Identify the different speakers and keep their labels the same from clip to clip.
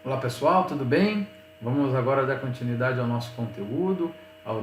Speaker 1: Olá pessoal, tudo bem? Vamos agora dar continuidade ao nosso conteúdo, à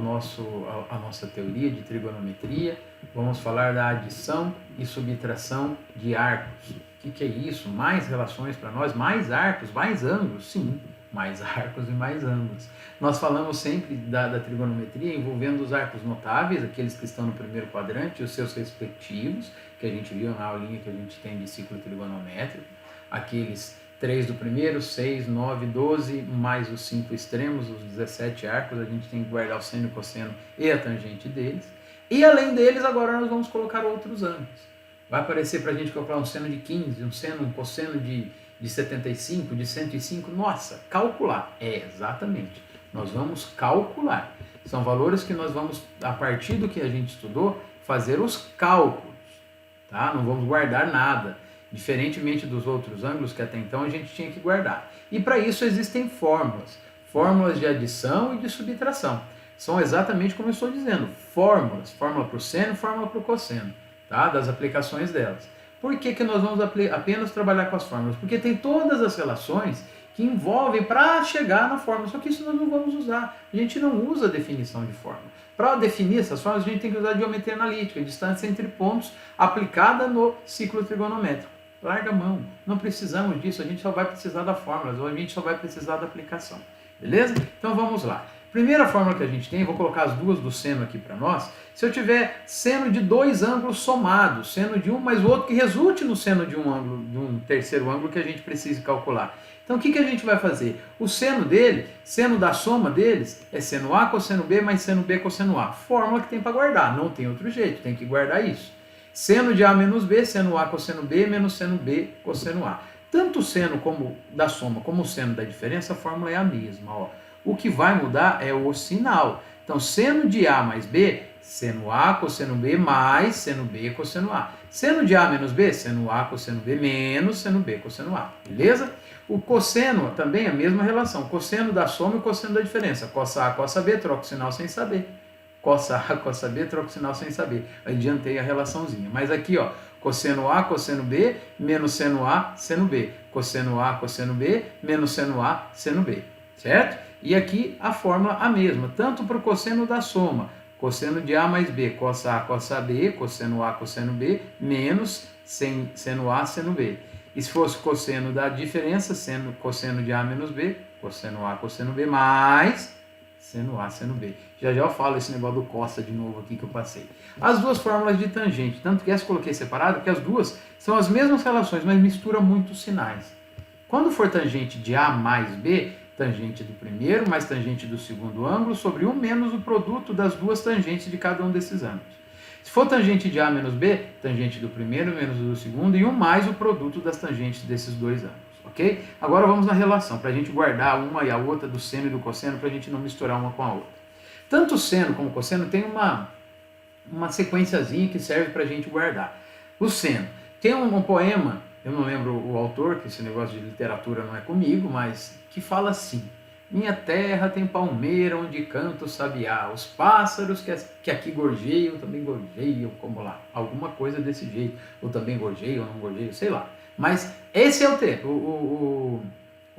Speaker 1: nossa teoria de trigonometria. Vamos falar da adição e subtração de arcos. O que é isso? Mais relações para nós, mais arcos, mais ângulos? Sim, mais arcos e mais ângulos. Nós falamos sempre da trigonometria envolvendo os arcos notáveis, aqueles que estão no primeiro quadrante e os seus respectivos, que a gente viu na aulinha que a gente tem de ciclo trigonométrico, aqueles 3 do primeiro, 6, 9, 12, mais os 5 extremos, os 17 arcos, a gente tem que guardar o seno, o cosseno e a tangente deles. E além deles, agora nós vamos colocar outros ângulos. Vai aparecer para a gente calcular um seno de 15, um cosseno de 75, de 105. Nossa, calcular. Exatamente. Nós vamos calcular. São valores que nós vamos, a partir do que a gente estudou, fazer os cálculos. Tá? Não vamos guardar nada. Diferentemente dos outros ângulos que até então a gente tinha que guardar. E para isso existem fórmulas. Fórmulas de adição e de subtração. São exatamente como eu estou dizendo. Fórmulas. Fórmula para o seno, fórmula para o cosseno. Tá? Das aplicações delas. Por que nós vamos apenas trabalhar com as fórmulas? Porque tem todas as relações que envolvem para chegar na fórmula. Só que isso nós não vamos usar. A gente não usa a definição de fórmula. Para definir essas fórmulas, a gente tem que usar a geometria analítica, a distância entre pontos aplicada no ciclo trigonométrico. Larga a mão, não precisamos disso, a gente só vai precisar da fórmula, ou a gente só vai precisar da aplicação, beleza? Então vamos lá. Primeira fórmula que a gente tem, vou colocar as duas do seno aqui para nós. Se eu tiver seno de dois ângulos somados, seno de um mais o outro que resulte no seno de um ângulo, de um terceiro ângulo que a gente precise calcular. Então o que a gente vai fazer? O seno dele, seno da soma deles, é seno A cosseno B mais seno B cosseno A. Fórmula que tem para guardar, não tem outro jeito, tem que guardar isso. Seno de A menos B, seno A cosseno B, menos seno B cosseno A. Tanto o seno como da soma como o seno da diferença, a fórmula é a mesma. Ó. O que vai mudar é o sinal. Então, seno de A mais B, seno A cosseno B mais seno B cosseno A. Seno de A menos B, seno A cosseno B menos seno B cosseno A. Beleza? O cosseno também é a mesma relação. Cosseno da soma e cosseno da diferença. Cossa A, cossa B, troca o sinal sem saber. Cossa A, cossa B, troca o sinal sem saber. Adiantei a relaçãozinha. Mas aqui, ó, cosseno A, cosseno B, menos seno A, seno B. Cosseno A, cosseno B, menos seno A, seno B. Certo? E aqui a fórmula a mesma, tanto para o cosseno da soma. Cosseno de A mais B, cossa A, cossa B, cosseno A, cosseno B, menos seno A, seno B. E se fosse cosseno da diferença, cosseno de A menos B, cosseno A, cosseno B, mais seno A, seno B. Já eu falo esse negócio do cossa de novo aqui que eu passei. As duas fórmulas de tangente, tanto que essa eu coloquei separado, porque as duas são as mesmas relações, mas mistura muitos sinais. Quando for tangente de A mais B, tangente do primeiro mais tangente do segundo ângulo sobre 1 menos o produto das duas tangentes de cada um desses ângulos. Se for tangente de A menos B, tangente do primeiro menos do segundo e 1 mais o produto das tangentes desses dois ângulos. Ok? Agora vamos na relação, para a gente guardar uma e a outra do seno e do cosseno, para a gente não misturar uma com a outra. Tanto o seno como o cosseno tem uma sequenciazinha que serve para a gente guardar. O seno. Tem um poema, eu não lembro o autor, que esse negócio de literatura não é comigo, mas que fala assim: minha terra tem palmeira onde canta o sabiá, os pássaros que aqui gorjeiam também gorjeiam, como lá, alguma coisa desse jeito, ou também gorjeiam ou não gorjeiam, sei lá. Mas esse é o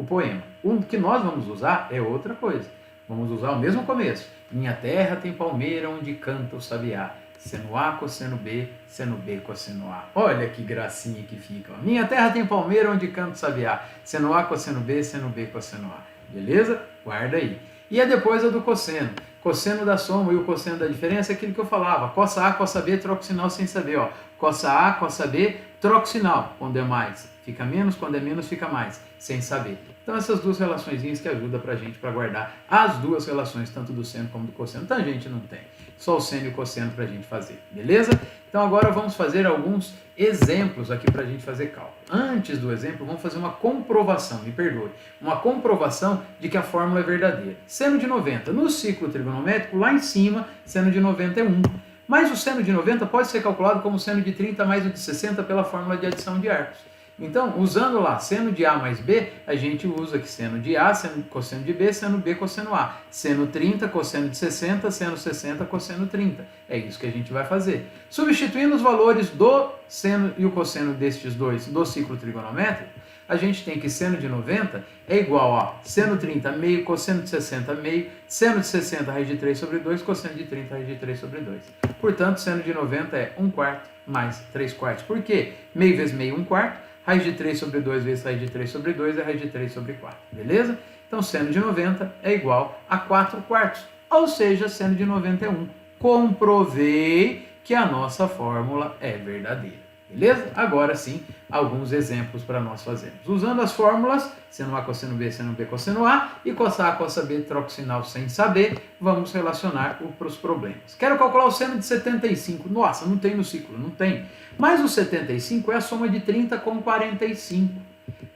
Speaker 1: poema. O que nós vamos usar é outra coisa. Vamos usar o mesmo começo. Minha terra tem palmeira onde canta o sabiá. Seno A, cosseno B, seno B, cosseno A. Olha que gracinha que fica. Ó. Minha terra tem palmeira onde canta o sabiá. Seno A, cosseno B, seno B, cosseno A. Beleza? Guarda aí. E depois a do cosseno. Cosseno da soma e o cosseno da diferença é aquilo que eu falava. Cossa A, cossa B, troca o sinal sem saber. Ó. Cossa A, cossa B, troca o sinal. Quando é mais, fica menos. Quando é menos, fica mais. Sem saber. Então essas duas relaçõezinhas que ajudam pra gente para guardar as duas relações, tanto do seno como do cosseno. Tangente não tem. Só o seno e o cosseno pra gente fazer. Beleza? Então agora vamos fazer alguns exemplos aqui pra gente fazer cálculo. Antes do exemplo, vamos fazer uma comprovação, me perdoe. Uma comprovação de que a fórmula é verdadeira. Seno de 90. No ciclo trigonométrico, lá em cima, seno de 90 é 1. Mas o seno de 90 pode ser calculado como seno de 30 mais o de 60 pela fórmula de adição de arcos. Então, usando lá seno de A mais B, a gente usa aqui seno de A, cosseno de B, seno B, cosseno A. Seno 30, cosseno de 60, seno 60, cosseno 30. É isso que a gente vai fazer. Substituindo os valores do seno e o cosseno destes dois do ciclo trigonométrico, a gente tem que seno de 90 é igual a seno 30 meio, cosseno de 60 meio, seno de 60 raiz de 3 sobre 2, cosseno de 30 raiz de 3 sobre 2. Portanto, seno de 90 é 1/4 mais 3/4. Por quê? Meio vezes meio, 1/4. Raiz de 3 sobre 2 vezes raiz de 3 sobre 2 é raiz de 3 sobre 4. Beleza? Então, seno de 90 é igual a 4/4. Ou seja, seno de 91. Comprovei que a nossa fórmula é verdadeira. Beleza? Agora sim, alguns exemplos para nós fazermos. Usando as fórmulas, seno A, cosseno B, seno B, cosseno A, e cossa A, cossa B, troca o sinal sem saber, vamos relacionar para os problemas. Quero calcular o seno de 75. Nossa, não tem no ciclo, não tem. Mas o 75 é a soma de 30 com 45.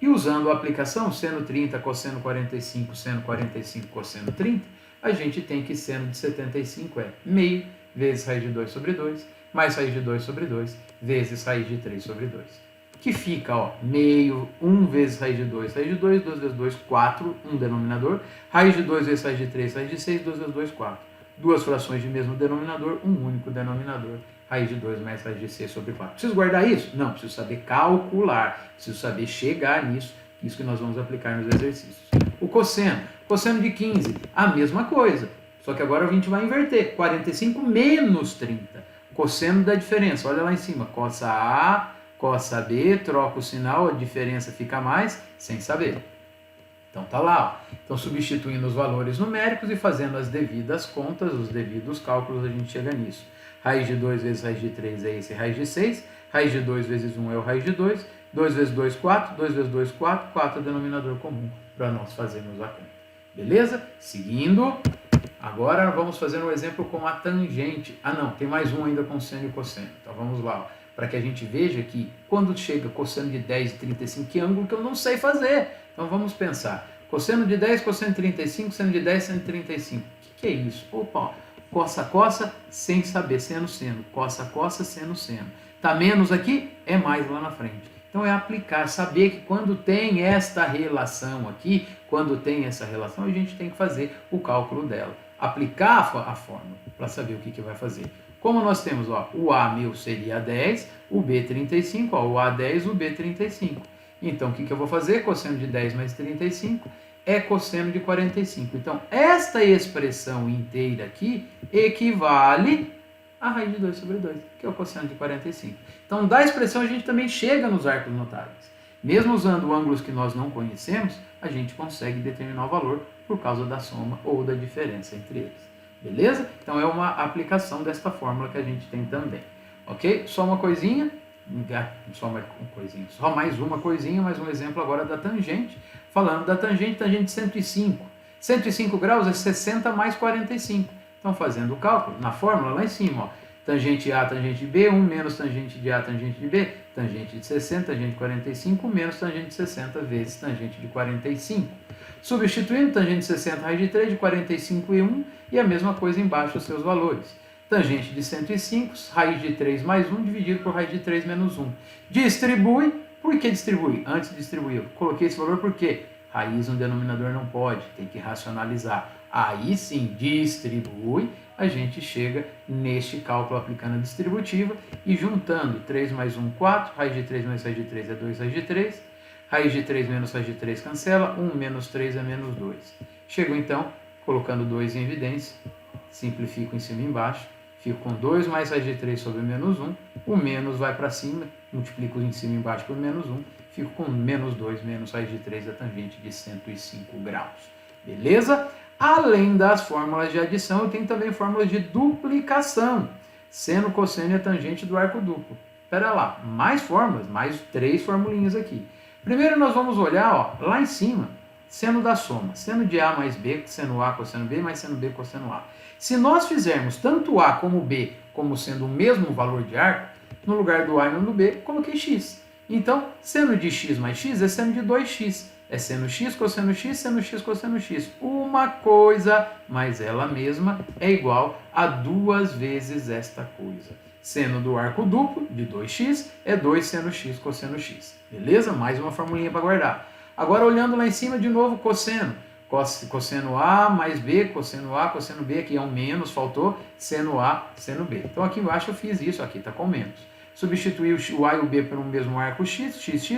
Speaker 1: E usando a aplicação seno 30, cosseno 45, seno 45, cosseno 30, a gente tem que seno de 75 é meio vezes raiz de 2 sobre 2, mais raiz de 2 sobre 2, vezes raiz de 3 sobre 2. Que fica, ó, meio, 1 vezes raiz de 2 vezes 2 vezes 2, 4, um denominador, raiz de 2 vezes raiz de 3, raiz de 6, 2 vezes 2, 4. Duas frações de mesmo denominador, um único denominador, raiz de 2 mais raiz de 6 sobre 4. Preciso guardar isso? Não, preciso saber calcular, preciso saber chegar nisso, isso que nós vamos aplicar nos exercícios. O cosseno de 15, a mesma coisa, só que agora a gente vai inverter, 45 menos 30. Cosseno da diferença, olha lá em cima, cossa A, cossa B, troca o sinal, a diferença fica mais, sem saber. Então tá lá, ó. Então substituindo os valores numéricos e fazendo as devidas contas, os devidos cálculos, a gente chega nisso. Raiz de 2 vezes raiz de 3 é esse raiz de 6, raiz de 2 vezes 1 é o raiz de 2, 2 vezes 2, 4, 2 vezes 2, 4, 4 é o denominador comum para nós fazermos a conta. Beleza? Seguindo, agora vamos fazer um exemplo com a tangente. Ah não, tem mais um ainda com seno e cosseno. Então vamos lá, para que a gente veja que quando chega cosseno de 10 e 35, que ângulo que eu não sei fazer. Então vamos pensar. Cosseno de 10, cosseno de 35, seno de 10, seno de 35. O que é isso? Opa, cossa, cossa, sem saber, seno, seno. Cossa, cossa, seno, seno. Tá menos aqui, é mais lá na frente. Então é aplicar, saber que quando tem esta relação aqui, quando tem essa relação, a gente tem que fazer o cálculo dela. Aplicar a fórmula para saber o que vai fazer. Como nós temos, ó, o A meu seria 10, o B 35, ó, o A 10, o B 35. Então o que eu vou fazer? Cosseno de 10 mais 35 é cosseno de 45. Então esta expressão inteira aqui equivale a raiz de 2 sobre 2, que é o cosseno de 45. Então, da expressão, a gente também chega nos arcos notáveis. Mesmo usando ângulos que nós não conhecemos, a gente consegue determinar o valor por causa da soma ou da diferença entre eles. Beleza? Então, é uma aplicação desta fórmula que a gente tem também. Ok? Só uma coisinha. Só mais uma coisinha, mais um exemplo agora da tangente. Falando da tangente, tangente 105. 105 graus é 60 mais 45. Então, fazendo o cálculo, na fórmula lá em cima, ó, tangente A, tangente B, 1 menos tangente de A, tangente de B, tangente de 60, tangente de 45, menos tangente de 60 vezes tangente de 45. Substituindo, tangente de 60, raiz de 3, de 45 e 1, e a mesma coisa embaixo os seus valores. Tangente de 105, raiz de 3 mais 1, dividido por raiz de 3 menos 1. Distribui. Por que distribuir? Antes de distribuir, eu coloquei esse valor porque raiz no denominador não pode, tem que racionalizar. Aí sim, distribui, a gente chega neste cálculo aplicando a distributiva e juntando 3 mais 1, 4, raiz de 3 menos raiz de 3 é 2 raiz de 3, raiz de 3 menos raiz de 3 cancela, 1 menos 3 é menos 2. Chego então, colocando 2 em evidência, simplifico em cima e embaixo, fico com 2 mais raiz de 3 sobre menos 1, o menos vai para cima, multiplico em cima e embaixo por menos 1, fico com menos 2 menos raiz de 3 da tangente de 105 graus. Beleza? Além das fórmulas de adição, eu tenho também fórmulas de duplicação. Seno, cosseno e a tangente do arco duplo. Espera lá, mais fórmulas, mais 3 formulinhas aqui. Primeiro nós vamos olhar, ó, lá em cima, seno da soma. Seno de A mais B, seno A, cosseno B, mais seno B, cosseno A. Se nós fizermos tanto A como B como sendo o mesmo valor de arco, no lugar do A e no do B, coloquei x. Então, seno de x mais x é seno de 2x. É seno x, cosseno x, seno x, cosseno x. Uma coisa, mas ela mesma é igual a 2 vezes esta coisa. Seno do arco duplo, de 2x, é 2 seno x, cosseno x. Beleza? Mais uma formulinha para guardar. Agora, olhando lá em cima, de novo, cosseno. Cosseno A mais B, cosseno A, cosseno B, aqui é um menos, faltou, seno A, seno B. Então, aqui embaixo eu fiz isso, aqui está com menos. substituir o A e o B por um mesmo arco x,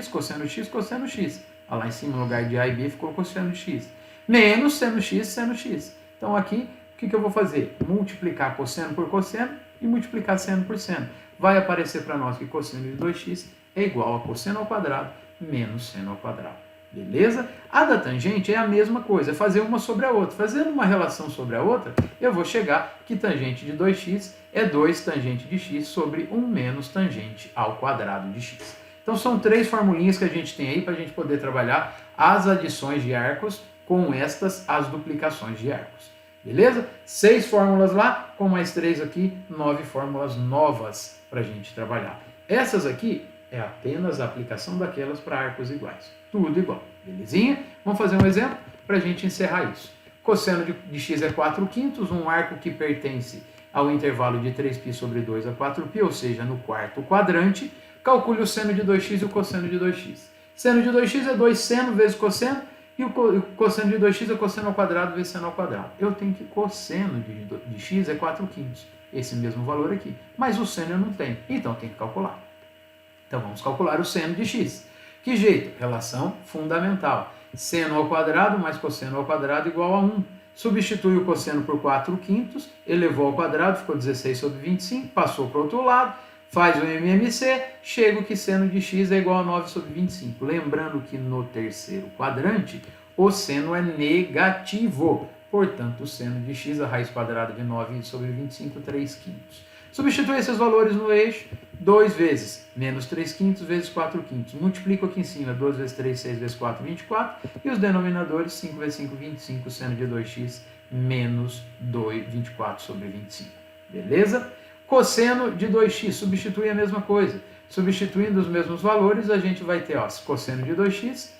Speaker 1: cosseno x, cosseno x. Lá em cima, no lugar de A e B, ficou cosseno de x. Menos seno x, seno x. Então aqui, o que eu vou fazer? Multiplicar cosseno por cosseno e multiplicar seno por seno. Vai aparecer para nós que cosseno de 2x é igual a cosseno ao quadrado menos seno ao quadrado. Beleza? A da tangente é a mesma coisa, é fazer uma sobre a outra. Fazendo uma relação sobre a outra, eu vou chegar que tangente de 2x é 2 tangente de x sobre 1 menos tangente ao quadrado de x. Então são 3 formulinhas que a gente tem aí para a gente poder trabalhar as adições de arcos com estas as duplicações de arcos. Beleza? 6 fórmulas lá, com mais 3 aqui, 9 fórmulas novas para a gente trabalhar. Essas aqui é apenas a aplicação daquelas para arcos iguais. Tudo igual, belezinha? Vamos fazer um exemplo para a gente encerrar isso. Cosseno de x é 4/5, um arco que pertence ao intervalo de 3π sobre 2 a 4π, ou seja, no quarto quadrante. Calcule o seno de 2x e o cosseno de 2x. Seno de 2x é 2 seno vezes cosseno, e o cosseno de 2x é cosseno ao quadrado vezes seno ao quadrado. Eu tenho que cosseno de x é 4/5, esse mesmo valor aqui. Mas o seno eu não tenho, então eu tenho que calcular. Então vamos calcular o seno de x. Que jeito? Relação fundamental. Seno ao quadrado mais cosseno ao quadrado igual a 1. Substitui o cosseno por 4/5, elevou ao quadrado, ficou 16 sobre 25, passou para o outro lado, faz o MMC, chega que seno de x é igual a 9 sobre 25. Lembrando que no terceiro quadrante, o seno é negativo. Portanto, o seno de x, a raiz quadrada de 9 sobre 25, 3/5. Substitui esses valores no eixo, 2 vezes menos 3/5 vezes 4/5. Multiplico aqui em cima, 2 vezes 3, 6 vezes 4, 24. E os denominadores, 5 vezes 5, 25, seno de 2x menos 24 sobre 25. Beleza? Cosseno de 2x, substitui a mesma coisa. Substituindo os mesmos valores, a gente vai ter, ó, cosseno de 2x,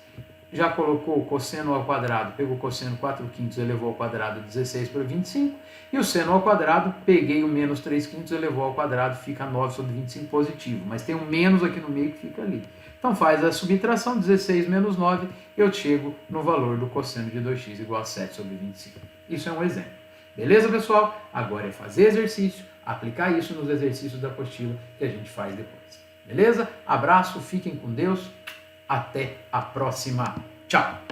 Speaker 1: já colocou o cosseno ao quadrado, pegou o cosseno 4/5, elevou ao quadrado 16 por 25, e o seno ao quadrado, peguei o menos 3/5, elevou ao quadrado, fica 9 sobre 25 positivo, mas tem um menos aqui no meio que fica ali. Então faz a subtração, 16 menos 9, eu chego no valor do cosseno de 2x igual a 7 sobre 25. Isso é um exemplo. Beleza, pessoal? Agora é fazer exercício, aplicar isso nos exercícios da apostila que a gente faz depois. Beleza? Abraço, fiquem com Deus. Até a próxima. Tchau!